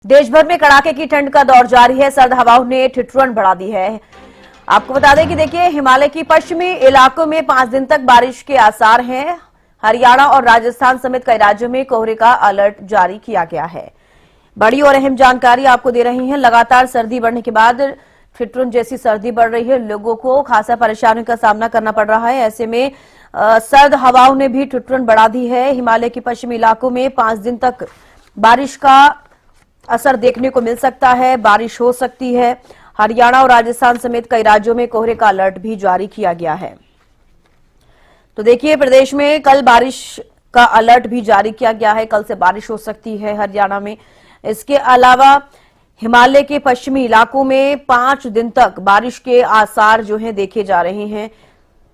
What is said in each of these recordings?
देश भर में कड़ाके की ठंड का दौर जारी है। सर्द हवाओं ने ठिठुरन बढ़ा दी है। आपको बता दें कि देखिए, हिमालय की पश्चिमी इलाकों में 5 दिन तक बारिश के आसार हैं। हरियाणा और राजस्थान समेत कई राज्यों में कोहरे का अलर्ट जारी किया गया है। बड़ी और अहम जानकारी आपको दे रही हैं। लगातार सर्दी बढ़ने के बाद ठिठुरन जैसी सर्दी बढ़ रही है, लोगों को खासा परेशानियों का सामना करना पड़ रहा है। ऐसे में सर्द हवाओं ने भी ठिठुरन बढ़ा दी है। हिमालय के पश्चिमी इलाकों में 5 दिन तक बारिश का असर देखने को मिल सकता है, बारिश हो सकती है। हरियाणा और राजस्थान समेत कई राज्यों में कोहरे का अलर्ट भी जारी किया गया है। तो देखिए, प्रदेश में कल बारिश का अलर्ट भी जारी किया गया है। कल से बारिश हो सकती है हरियाणा में। इसके अलावा हिमालय के पश्चिमी इलाकों में 5 दिन तक बारिश के आसार जो हैं देखे जा रहे हैं।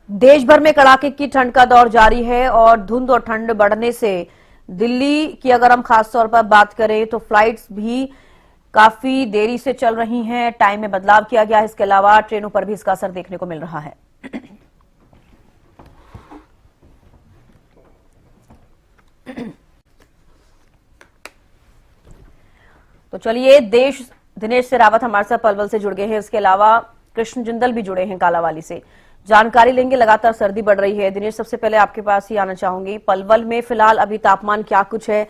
देश भर में कड़ाके की ठंड का दौर जारी है और धुंध और ठंड बढ़ने से दिल्ली की अगर हम खास तौर पर बात करें तो फ्लाइट्स भी काफी देरी से चल रही हैं। टाइम में बदलाव किया गया है। इसके अलावा ट्रेनों पर भी इसका असर देखने को मिल रहा है। तो चलिए, दिनेश रावत हमारे साथ पलवल से जुड़ गए हैं। इसके अलावा कृष्ण जिंदल भी जुड़े हैं कालावाली से। जानकारी लेंगे। लगातार सर्दी बढ़ रही है। दिनेश, सबसे पहले आपके पास ही आना चाहूंगी। पलवल में फिलहाल अभी तापमान क्या कुछ है?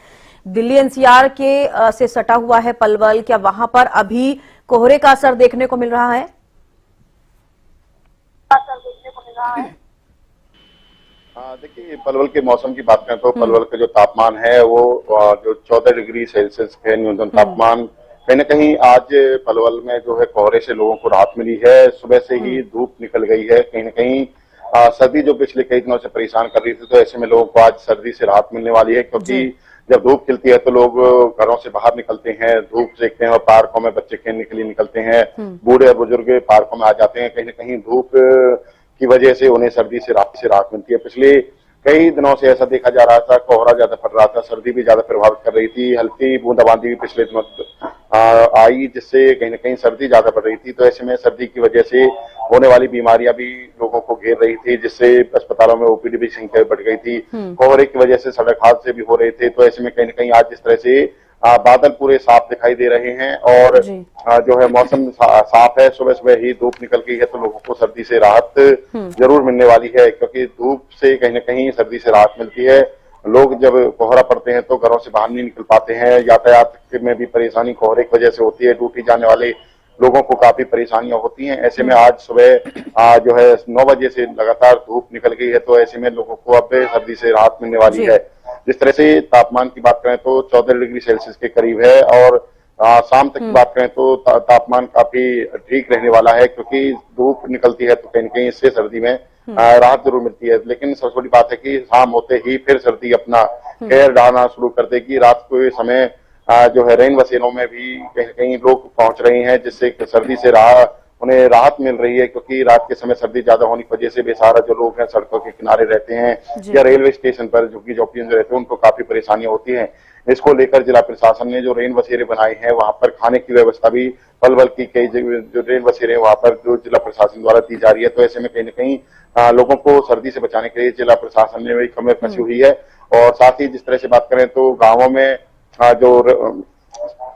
दिल्ली एनसीआर के से सटा हुआ है पलवल, क्या वहां पर अभी कोहरे का असर देखने को मिल रहा है? हाँ, देखिए, पलवल के मौसम की बात करें तो पलवल का जो तापमान है वो जो 14 डिग्री सेल्सियस है न्यूनतम तापमान। कहीं न कहीं आज पलवल में जो है कोहरे से लोगों को राहत मिली है। सुबह से ही धूप निकल गई है। कहीं न कहीं सर्दी जो पिछले कई दिनों से परेशान कर रही थी, तो ऐसे में लोगों को आज सर्दी से राहत मिलने वाली है। क्योंकि जब धूप खिलती है तो लोग घरों से बाहर निकलते हैं, धूप सेकते हैं और पार्कों में बच्चे खेलने के लिए निकलते हैं। बूढ़े बुजुर्ग पार्कों में आ जाते हैं। कहीं न कहीं धूप की वजह से उन्हें सर्दी से राहत मिलती है। पिछले कई दिनों से ऐसा देखा जा रहा था, कोहरा ज्यादा पड़ रहा था, सर्दी भी ज्यादा प्रभावित कर रही थी। हल्की बूंदाबांदी भी पिछले दिनों आई, जिससे कहीं न कहीं सर्दी ज्यादा बढ़ रही थी। तो ऐसे में सर्दी की वजह से होने वाली बीमारियां भी लोगों को घेर रही थी, जिससे अस्पतालों में ओपीडी भी संख्या बढ़ गई थी। कोहरे की वजह से सड़क हादसे भी हो रहे थे। तो ऐसे में कहीं न कहीं आज जिस तरह से बादल पूरे साफ दिखाई दे रहे हैं और जो है मौसम साफ है, सुबह सुबह ही धूप निकल गई है, तो लोगों को सर्दी से राहत जरूर मिलने वाली है। क्योंकि धूप से कहीं न कहीं सर्दी से राहत मिलती है। लोग जब कोहरा पड़ते हैं तो घरों से बाहर नहीं निकल पाते हैं। यातायात में भी परेशानी कोहरे की वजह से होती है। ड्यूटी जाने वाले लोगों को काफी परेशानियां होती हैं। ऐसे में आज सुबह जो है 9 बजे से लगातार धूप निकल गई है। तो ऐसे में लोगों को अब सर्दी से राहत मिलने वाली है। जिस तरह से तापमान की बात करें तो 14 डिग्री सेल्सियस के करीब है और शाम तक की बात करें तो तापमान काफी ठीक रहने वाला है। क्योंकि धूप निकलती है तो कहीं न कहीं इससे सर्दी में राहत जरूर मिलती है। लेकिन सबसे बड़ी बात है कि शाम होते ही फिर सर्दी अपना कहर ढाना शुरू कर देगी। रात के समय जो है रेन बसेरों में भी कहीं न कहीं लोग पहुंच रहे हैं, जिससे सर्दी से उन्हें राहत मिल रही है। क्योंकि रात के समय सर्दी ज्यादा होने की वजह से बेसहारा जो लोग हैं सड़कों के किनारे रहते हैं या रेलवे स्टेशन पर झुग्गी झोपड़ियों में रहते हैं, उनको काफी परेशानियां होती हैं। इसको लेकर जिला प्रशासन ने जो रेन बसेरे बनाए हैं, वहां पर खाने की व्यवस्था भी पलवल की कई जो रेन बसेरे वहां पर जो जिला प्रशासन द्वारा दी जा रही है। तो ऐसे में कहीं न कहीं लोगों को सर्दी से बचाने के लिए जिला प्रशासन ने भी कमर कसी हुई है। और साथ ही जिस तरह से बात करें तो गाँवों में जो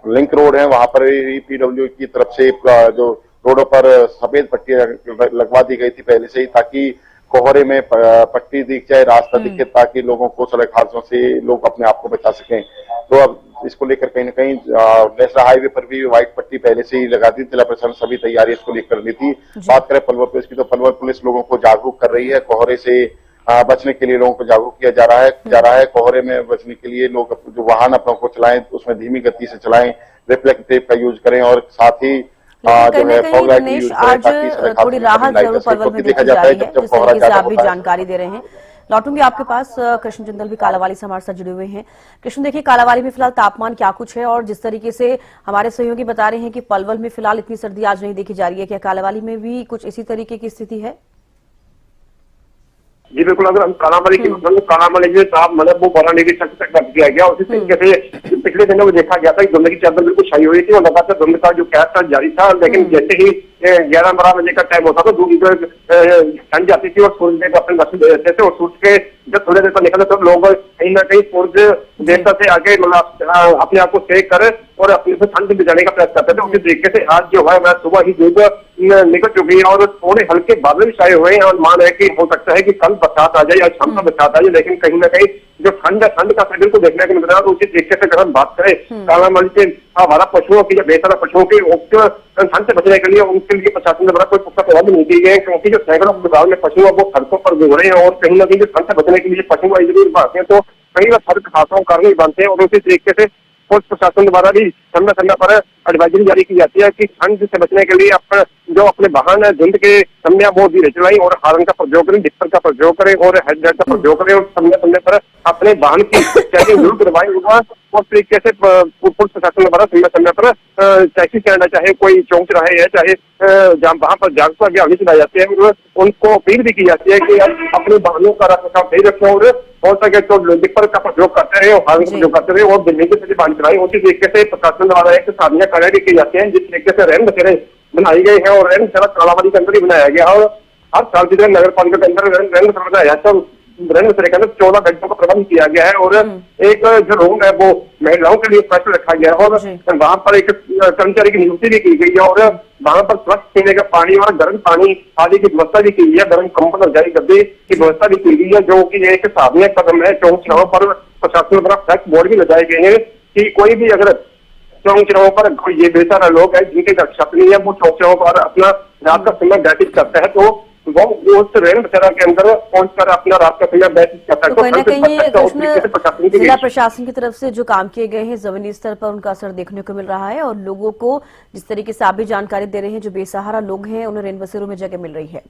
लिंक रोड है वहां पर पीडब्ल्यू की तरफ से जो रोडों पर सफेद पट्टी लगवा दी गई थी पहले से ही, ताकि कोहरे में पट्टी दिख जाए, रास्ता दिखे, ताकि लोगों को सड़क हादसों से लोग अपने आप को बचा सकें। तो अब इसको लेकर कहीं न कहीं नेशनल हाईवे पर भी व्हाइट पट्टी पहले से ही लगा दी। जिला प्रशासन सभी तैयारी इसको लेकर ली थी। बात करें पलवल पुलिस की तो पलवल पुलिस लोगों को जागरूक कर रही है। कोहरे से बचने के लिए लोगों को जागरूक किया जा रहा है। कोहरे में बचने के लिए लोग जो वाहन अपनों को चलाएं उसमें धीमी गति से चलाएं, रिफ्लेक्टिव टेप का यूज करें और साथ ही जो है फॉग लाइट का यूज करें, ताकि थोड़ी राहत जरूर पलवल में देखी जा रही है। जिस तरीके से आप भी जानकारी दे रहे हैं। लौटूंगी आपके पास। कृष्ण जिंदल भी कालावाली से हमारे साथ जुड़े हुए हैं। कृष्ण, देखिए, कालावाली में फिलहाल तापमान क्या कुछ है और जिस तरीके से हमारे सहयोगी बता रहे हैं कि पलवल में फिलहाल इतनी सर्दी आज नहीं देखी जा रही है, क्या कालावाली में भी कुछ इसी तरीके की स्थिति है? जी बिल्कुल। अगर हम कालावाली की कालावाली में ताप मतलब वो 12 डिग्री तक दर्ज किया गया। उसी तरीके से पिछले दिनों में देखा गया था कि धुंध की चादर बिल्कुल छाई हुई थी और लगातार धुंध का जो कहर था जारी था। लेकिन जैसे ही 11-12 बजे का टाइम होता था, धूप ठंड जाती थी और सूर्य देव अपने दर्शन दे देते थे। और सूर्य के जब थोड़ी देर पर निकलते तो लोग कहीं ना कहीं सूर्य देवता से आगे मतलब अपने आप को सेक कर और अपने से ठंड बिजाने का प्रयास करते थे। उसी तरीके से आज जो है सुबह ही धूप निकल चुकी है और थोड़े हल्के बादल छाए हुए हैं और मान है कि हो सकता है कि कल बरसात आ जाए या शाम का बरसात आ जाए, लेकिन कहीं ना कहीं जो ठंड का शरीर को देखने को मिल रहा है। तो उसी तरीके से अगर हम बात करें कालामल के हमारा पशुओं की या बेहतर पशुओं के ठंड से बचने के लिए उनके लिए प्रशासन द्वारा कोई पुख्ता प्रबंध नहीं किए गए, क्योंकि जो सैकड़ों विभाग में पशु है वो सड़कों पर घूम रहे हैं और कहीं ना कहीं जो ठंड से बचने के लिए पशु जरूर भागते हैं तो कई बार सड़क हादसों का कारण बनते हैं। और उसी तरीके से पुलिस प्रशासन द्वारा भी समय समय पर एडवाइजरी जारी की जाती है कि ठंड से बचने के लिए अपने वाहन है धुंध के समय वो धीरे चलाएं और हॉर्न का प्रयोग करें, डिस्पर का प्रयोग करें और हेडलाइट का प्रयोग करें और समय समय पर अपने वाहन की चेकिंग जरूर करवाएं। और तरीके से पुलिस प्रशासन द्वारा समय समय पर टैक्सी स्टैंड है, चाहे कोई चौक रहे है, चाहे जहाँ वहां पर जागरूकता अभियान चलाए जाते हैं, उनको अपील भी की जाती है कि आप अपने वाहनों का रखरखाव सही रखें और हो सके तो डिस्पर का प्रयोग करते रहे और हॉर्न का प्रयोग करते रहे और बिजली के सभी वाहन चलाएं। उसी तरीके से प्रशासन द्वारा एक साधना कार्य भी की जाती है, जिस तरीके से रैन बसेरे बनाई गई है और रैन बसेरा कालाबाड़ी के अंदर ही बनाया गया और हर साल की तरह नगर पालिका के अंदर रैन बसेरा बनाया जाता है। रैन बसेरे के अंदर 14 घंटों का प्रबंध किया गया है और एक जो रूम है वो महिलाओं के लिए स्पेशल रखा गया है और वहां पर एक कर्मचारी की नियुक्ति भी की गई है और वहां पर स्वच्छ पीने का पानी और गर्म पानी आदि की व्यवस्था भी की गई है, गर्म कंबल और जारी गद्दे की व्यवस्था भी की गई है, जो कि एक साधनीय कदम है। चौक चौराहों पर प्रशासन द्वारा फ्लैक्स बोर्ड भी लगाए गए हैं कि कोई भी अगर चौक चौराहों पर कोई ये बेचारा लोग है जिनके घर छत नहीं है, वो चौक चौराहों पर अपना रात का समय व्यतीत करता है तो वो उस रैन बसेरा के अंदर पहुंचकर अपना रात का समय व्यतीत करता है। तो कहीं ना कहीं जिला प्रशासन की तरफ से जो काम किए गए हैं जमीनी स्तर पर उनका असर देखने को मिल रहा है और लोगों को जिस तरीके से आप भी जानकारी दे रहे हैं, जो बेसहारा लोग हैं उन्हें रैन बसेरों में जगह मिल रही है।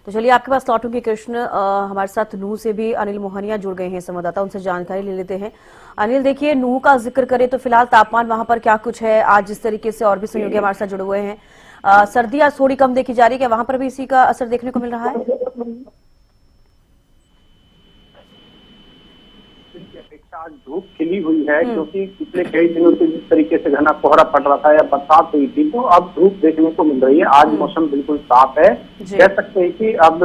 तो चलिए आपके पास लौटूंगी कृष्ण, हमारे साथ नूह से भी अनिल मोहनिया जुड़ गए हैं संवाददाता, उनसे जानकारी ले लेते हैं। अनिल देखिए, नूह का जिक्र करें तो फिलहाल तापमान वहां पर क्या कुछ है आज, जिस तरीके से और भी सहयोगी हमारे साथ जुड़े हुए हैं, सर्दी आज थोड़ी कम देखी जा रही है, क्या वहां पर भी इसी का असर देखने को मिल रहा है? आज धूप खिली हुई है क्योंकि पिछले कई दिनों से जिस तरीके से घना कोहरा पड़ रहा था या बरसात हुई थी तो अब धूप देखने को मिल रही है। आज मौसम बिल्कुल साफ है, कह सकते हैं कि अब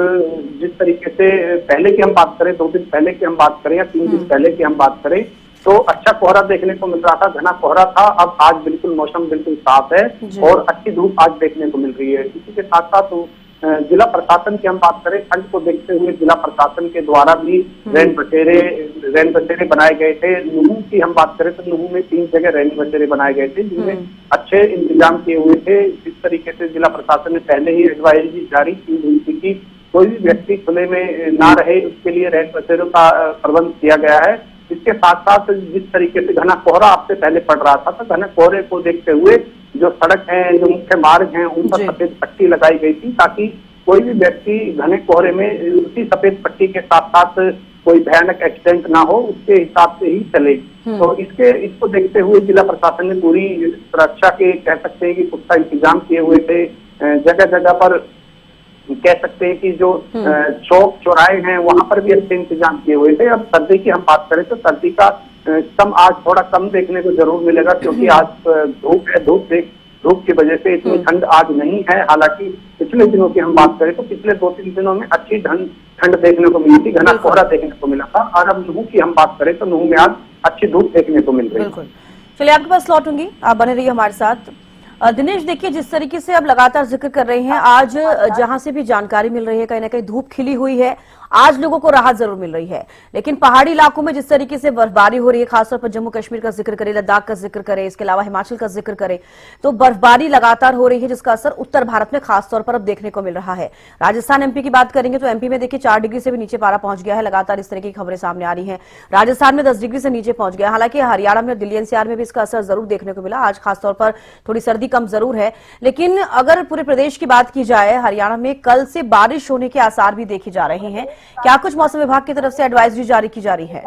जिस तरीके से पहले की हम बात करें, 2 दिन पहले की हम बात करें या 3 दिन पहले की हम बात करें तो अच्छा कोहरा देखने को मिल रहा था, घना कोहरा था। अब आज बिल्कुल मौसम बिल्कुल साफ है और अच्छी धूप आज देखने को मिल रही है। इसी के साथ साथ जिला प्रशासन की हम बात करें, ठंड को देखते हुए जिला प्रशासन के द्वारा भी रैन बसेरे बनाए गए थे। नूह की हम बात करें तो नूह में 3 जगह रैन बसेरे बनाए गए थे जिनमें अच्छे इंतजाम किए हुए थे। जिस तरीके से जिला प्रशासन ने पहले ही एडवाइजरी जारी की हुई थी कि कोई भी व्यक्ति खुले में ना रहे, उसके लिए रैन बसेरों का प्रबंध किया गया है। इसके साथ साथ जिस तरीके से घना कोहरा आपसे पहले पड़ रहा था तो घने कोहरे को देखते हुए जो सड़क है, जो मुख्य मार्ग हैं, उन पर सफेद पट्टी लगाई गई थी ताकि कोई भी व्यक्ति घने कोहरे में उसी सफेद पट्टी के साथ साथ कोई भयानक एक्सीडेंट ना हो, उसके हिसाब से ही चले। तो इसको देखते हुए जिला प्रशासन ने पूरी सुरक्षा के कह सकते हैं कि पुख्ता इंतजाम किए हुए थे। जगह जगह पर कह सकते हैं कि जो चौक चौराहे हैं वहां पर भी अच्छे इंतजाम किए हुए थे। अब सर्दी की हम बात करें तो सर्दी का कम आज थोड़ा कम देखने को जरूर मिलेगा क्योंकि आज धूप है, धूप की वजह से इतनी ठंड आज नहीं है। हालांकि पिछले दिनों की हम बात करें तो पिछले 2-3 दिनों में अच्छी ठंड देखने को मिली थी, घना कोहरा देखने को मिला था। और अब नूह की हम बात करें तो नूह में आज अच्छी धूप देखने को मिल रही है। चलिए आपके पास लौटूंगी, आप बने रहिए हमारे साथ। दिनेश देखिए, जिस तरीके से आप लगातार जिक्र कर रहे हैं, आज जहां से भी जानकारी मिल रही है कहीं ना कहीं धूप खिली हुई है, आज लोगों को राहत जरूर मिल रही है, लेकिन पहाड़ी इलाकों में जिस तरीके से बर्फबारी हो रही है, खासतौर पर जम्मू कश्मीर का जिक्र करें, लद्दाख का जिक्र करें, इसके अलावा हिमाचल का जिक्र करें, तो बर्फबारी लगातार हो रही है जिसका असर उत्तर भारत में खासतौर पर अब देखने को मिल रहा है। राजस्थान एमपी की बात करेंगे तो एमपी में देखिए 4 डिग्री से भी नीचे पारा पहुंच गया है, लगातार इस तरह की खबरें सामने आ रही है। राजस्थान में 10 डिग्री से नीचे पहुंच गया, हालांकि हरियाणा में, दिल्ली एनसीआर में भी इसका असर जरूर देखने को मिला। आज खासतौर पर थोड़ी सर्दी कम जरूर है, लेकिन अगर पूरे प्रदेश की बात की जाए, हरियाणा में कल से बारिश होने के आसार भी देखे जा रहे हैं। क्या कुछ मौसम विभाग की तरफ से एडवाइजरी जारी की जा रही है?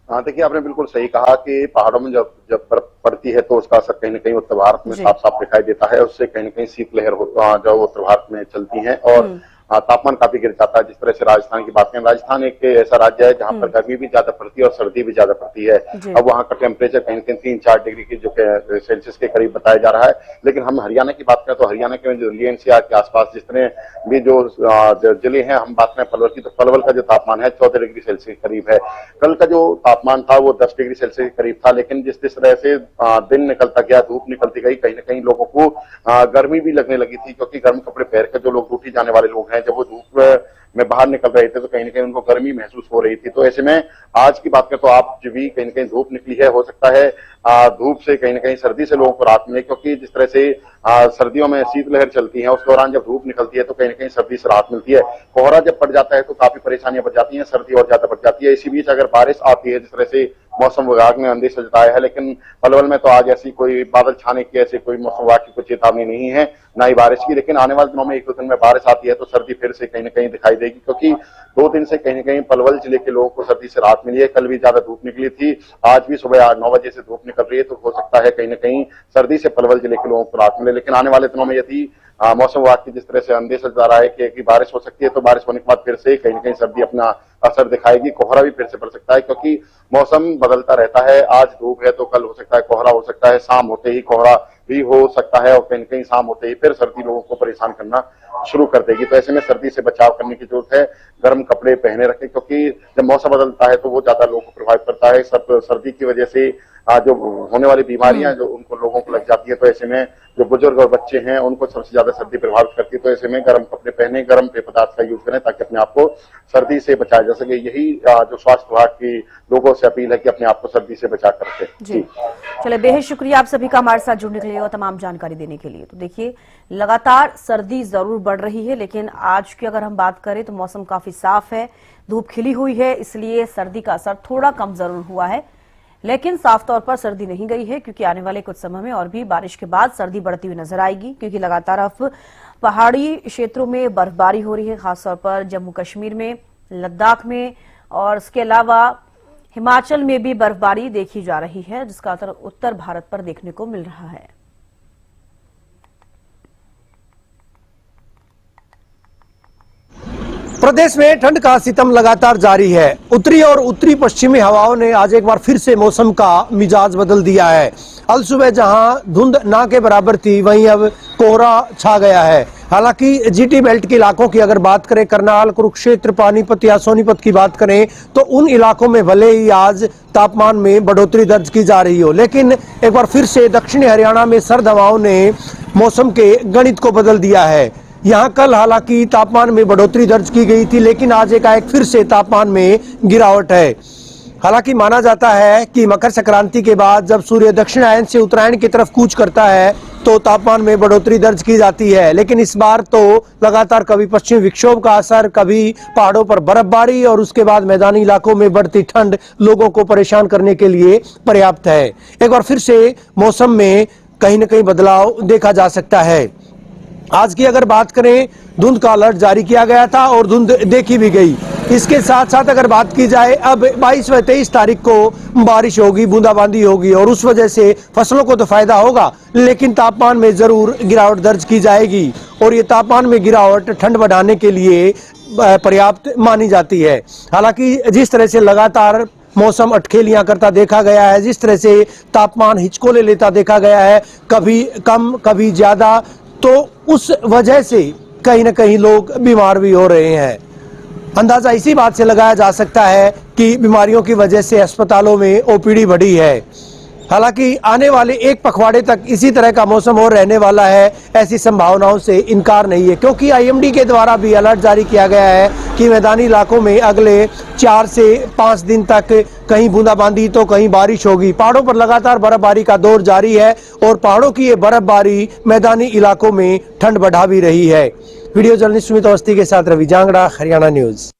हाँ, देखिए आपने बिल्कुल सही कहा कि पहाड़ों में जब बर्फ पड़ती है तो उसका असर कहीं ना कहीं उत्तर भारत में साफ साफ दिखाई देता है। उससे कहीं ना कहीं शीतलहर जो उत्तर भारत में चलती है और तापमान काफी गिर जाता है। जिस तरह से राजस्थान की बात करें, राजस्थान एक ऐसा राज्य है जहां पर गर्मी भी ज्यादा पड़ती है और सर्दी भी ज्यादा पड़ती है। अब वहां का टेम्परेचर कहीं 3-4 डिग्री की जो सेल्सियस के करीब बताया जा रहा है। लेकिन हम हरियाणा की बात करें तो हरियाणा के जो दिल्ली एनसीआर के आसपास जितने भी जो जिले हैं, हम बात करें पलवल की, तो पलवल का जो तापमान है 14 डिग्री सेल्सियस के करीब है। कल का जो तापमान था वो 10 डिग्री सेल्सियस के करीब था। लेकिन जिस तरह से दिन निकलता गया, धूप निकलती गई, कहीं ना कहीं लोगों को गर्मी भी लगने लगी थी, क्योंकि गर्म कपड़े पहन कर जो लोग ड्यूटी जाने वाले लोग हैं, जब वो धूप में बाहर निकल रहे थे तो कहीं ना कहीं उनको गर्मी महसूस हो रही थी। तो ऐसे में आज की बात करें तो आप जो भी कहीं ना कहीं धूप निकली है, हो सकता है धूप से कहीं ना कहीं सर्दी से लोगों को राहत मिले, क्योंकि जिस तरह से सर्दियों में शीतलहर चलती है, उस दौरान जब धूप निकलती है तो कहीं ना कहीं सर्दी से राहत मिलती है। कोहरा जब पड़ जाता है तो काफी परेशानियां बढ़ जाती हैं, सर्दी और ज्यादा बढ़ जाती है। इसी बीच अगर बारिश आती है, जिस तरह से मौसम विभाग ने अंदेशा जताया है, लेकिन पलवल में तो आज ऐसी कोई बादल छाने की ऐसी कोई मौसम विभाग की कोई चेतावनी नहीं है, ना ही बारिश की। लेकिन आने वाले दिनों में 1-2 दिन में बारिश आती है तो सर्दी फिर से कहीं ना कहीं दिखाई देगी, क्योंकि 2 दिन से कहीं ना कहीं पलवल जिले के लोगों को सर्दी से राहत मिली है। कल भी ज्यादा धूप निकली थी, आज भी सुबह 8-9 बजे से धूप निकल रही है, तो हो सकता है कहीं ना कहीं सर्दी से पलवल जिले के लोगों को राहत मिले। लेकिन आने वाले दिनों में यदि मौसम विभाग की जिस तरह से अंदेशा जा रहा है कि बारिश हो सकती है, तो बारिश होने के बाद फिर से कहीं ना कहीं सर्दी अपना असर दिखाएगी। कोहरा भी फिर से पड़ सकता है, क्योंकि मौसम बदलता रहता है। आज धूप है तो कल हो सकता है कोहरा हो सकता है, शाम होते ही कोहरा भी हो सकता है, और कहीं कहीं शाम होते ही फिर सर्दी लोगों को परेशान करना शुरू कर देगी। तो ऐसे में सर्दी से बचाव करने की जरूरत है, गर्म कपड़े पहने रखें, क्योंकि जब मौसम बदलता है तो वो ज्यादा लोगों को प्रभावित करता है। सर्दी की वजह से जो होने वाली बीमारियां जो उनको लोगों को लग जाती है, तो ऐसे में जो बुजुर्ग और बच्चे हैं उनको सबसे ज्यादा सर्दी प्रभावित करती है। तो ऐसे में गर्म कपड़े पहने, गर्म पेय पदार्थ का यूज करें, ताकि अपने आप को सर्दी से बचाया जा सके। यही जो स्वास्थ्य विभाग की लोगों से अपील है कि अपने आप को सर्दी से बचा कर रखें। जी चले, बेहद शुक्रिया आप सभी का हमारे साथ जुड़ने के लिए और तमाम जानकारी देने के लिए। तो देखिए, लगातार सर्दी जरूर बढ़ रही है, लेकिन आज की अगर हम बात करें तो मौसम काफी साफ है, धूप खिली हुई है, इसलिए सर्दी का असर थोड़ा कम जरूर हुआ है। लेकिन साफ तौर पर सर्दी नहीं गई है, क्योंकि आने वाले कुछ समय में और भी बारिश के बाद सर्दी बढ़ती हुई नजर आएगी, क्योंकि लगातार अब पहाड़ी क्षेत्रों में बर्फबारी हो रही है, खासतौर पर जम्मू कश्मीर में, लद्दाख में, और इसके अलावा हिमाचल में भी बर्फबारी देखी जा रही है, जिसका असर उत्तर भारत पर देखने को मिल रहा है। प्रदेश में ठंड का सितम लगातार जारी है। उत्तरी और उत्तरी पश्चिमी हवाओं ने आज एक बार फिर से मौसम का मिजाज बदल दिया है। अल सुबह जहां धुंध ना के बराबर थी, वहीं अब कोहरा छा गया है। हालांकि जीटी बेल्ट के इलाकों की अगर बात करें, करनाल, कुरुक्षेत्र, पानीपत या सोनीपत की बात करें, तो उन इलाकों में भले ही आज तापमान में बढ़ोतरी दर्ज की जा रही हो, लेकिन एक बार फिर से दक्षिणी हरियाणा में सर्द हवाओं ने मौसम के गणित को बदल दिया है। यहाँ कल हालांकि तापमान में बढ़ोतरी दर्ज की गई थी, लेकिन आज एकाएक फिर से तापमान में गिरावट है। हालांकि माना जाता है कि मकर संक्रांति के बाद जब सूर्य दक्षिणायन से उत्तरायण की तरफ कूच करता है तो तापमान में बढ़ोतरी दर्ज की जाती है, लेकिन इस बार तो लगातार कभी पश्चिमी विक्षोभ का असर, कभी पहाड़ों पर बर्फबारी और उसके बाद मैदानी इलाकों में बढ़ती ठंड लोगों को परेशान करने के लिए पर्याप्त है। एक बार फिर से मौसम में कहीं न कहीं बदलाव देखा जा सकता है। आज की अगर बात करें, धुंध का अलर्ट जारी किया गया था और धुंध देखी भी गई। इसके साथ साथ अगर बात की जाए, अब 22 व 23 तारीख को बारिश होगी, बूंदाबांदी होगी और उस वजह से फसलों को तो फायदा होगा, लेकिन तापमान में जरूर गिरावट दर्ज की जाएगी और ये तापमान में गिरावट ठंड बढ़ाने के लिए पर्याप्त मानी जाती है। हालांकि जिस तरह से लगातार मौसम अटखेलियां करता देखा गया है, जिस तरह से तापमान हिचकोले लेता देखा गया है, कभी कम कभी ज्यादा, तो उस वजह से कहीं ना कहीं लोग बीमार भी हो रहे हैं। अंदाजा इसी बात से लगाया जा सकता है कि बीमारियों की वजह से अस्पतालों में ओपीडी बढ़ी है। हालांकि आने वाले एक पखवाड़े तक इसी तरह का मौसम और रहने वाला है, ऐसी संभावनाओं से इनकार नहीं है, क्योंकि आईएमडी के द्वारा भी अलर्ट जारी किया गया है कि मैदानी इलाकों में अगले 4 से 5 दिन तक कहीं बूंदाबांदी तो कहीं बारिश होगी। पहाड़ों पर लगातार बर्फबारी का दौर जारी है और पहाड़ों की ये बर्फबारी मैदानी इलाकों में ठंड बढ़ा भी रही है। वीडियो जर्नलिस्ट सुमित अवस्थी के साथ रवि जांगड़ा, हरियाणा न्यूज।